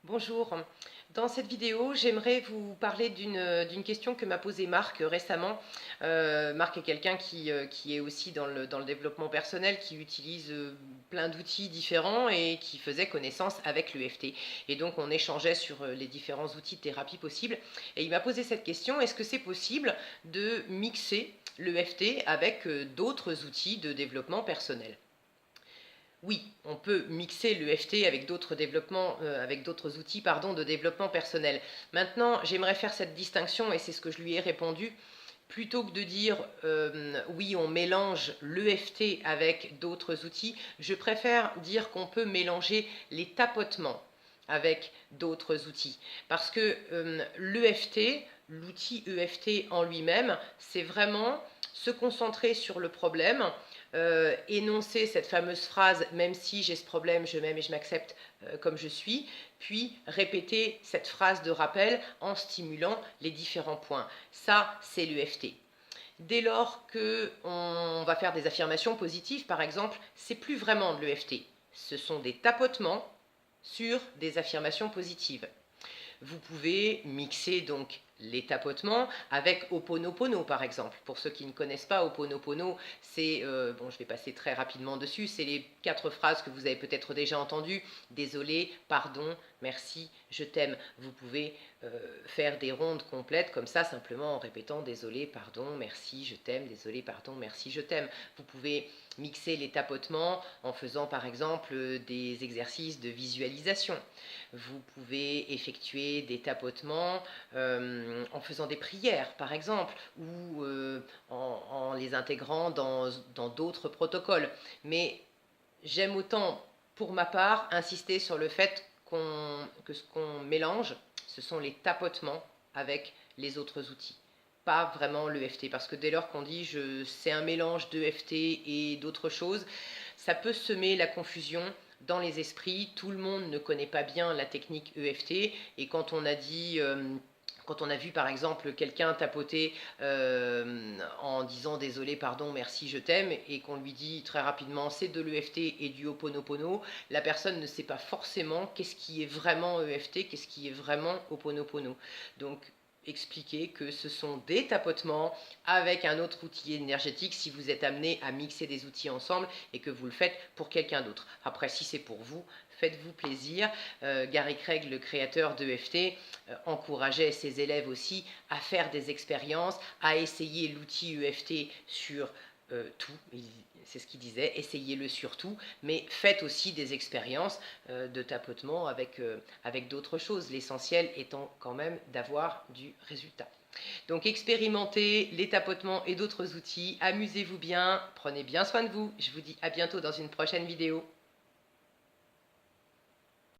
Bonjour. Dans cette vidéo, j'aimerais vous parler d'une question que m'a posée Marc récemment. Marc est quelqu'un qui est aussi dans le développement personnel, qui utilise plein d'outils différents et qui faisait connaissance avec l'EFT. Et donc on échangeait sur les différents outils de thérapie possibles. Et il m'a posé cette question, est-ce que c'est possible de mixer l'EFT avec d'autres outils de développement personnel ? Oui, on peut mixer l'EFT avec avec d'autres outils de développement personnel. Maintenant, j'aimerais faire cette distinction, et c'est ce que je lui ai répondu, plutôt que de dire oui, on mélange l'EFT avec d'autres outils, je préfère dire qu'on peut mélanger les tapotements avec d'autres outils. Parce que l'EFT, l'outil EFT en lui-même, c'est vraiment se concentrer sur le problème, énoncer cette fameuse phrase « même si j'ai ce problème, je m'aime et je m'accepte comme je suis », puis répéter cette phrase de rappel en stimulant les différents points. Ça, c'est l'EFT. Dès lors qu'on va faire des affirmations positives, par exemple, c'est plus vraiment de l'EFT. Ce sont des tapotements sur des affirmations positives. Vous pouvez mixer donc les tapotements avec Ho'oponopono par exemple. Pour ceux qui ne connaissent pas Ho'oponopono, c'est, je vais passer très rapidement dessus, c'est les 4 phrases que vous avez peut-être déjà entendues. Désolé, pardon, merci, je t'aime. Vous pouvez faire des rondes complètes comme ça, simplement en répétant désolé, pardon, merci, je t'aime, désolé, pardon, merci, je t'aime. Vous pouvez mixer les tapotements en faisant par exemple des exercices de visualisation. Vous pouvez effectuer des tapotements en faisant des prières par exemple, ou en les intégrant dans d'autres protocoles. Mais j'aime autant, pour ma part, insister sur le fait que ce qu'on mélange, ce sont les tapotements avec les autres outils, pas vraiment l'EFT, parce que dès lors qu'on dit c'est un mélange d'EFT et d'autres choses, ça peut semer la confusion dans les esprits. Tout le monde ne connaît pas bien la technique EFT, et quand on a vu par exemple quelqu'un tapoter en disant désolé, pardon, merci, je t'aime, et qu'on lui dit très rapidement c'est de l'EFT et du Ho'oponopono, la personne ne sait pas forcément qu'est-ce qui est vraiment EFT, qu'est-ce qui est vraiment Ho'oponopono. Donc expliquer que ce sont des tapotements avec un autre outil énergétique si vous êtes amené à mixer des outils ensemble et que vous le faites pour quelqu'un d'autre. Après, si c'est pour vous, faites-vous plaisir. Gary Craig, le créateur d'EFT, encourageait ses élèves aussi à faire des expériences, à essayer l'outil EFT sur tout. C'est ce qu'il disait, essayez-le sur tout, mais faites aussi des expériences de tapotement avec d'autres choses, l'essentiel étant quand même d'avoir du résultat. Donc expérimentez les tapotements et d'autres outils, amusez-vous bien, prenez bien soin de vous, je vous dis à bientôt dans une prochaine vidéo.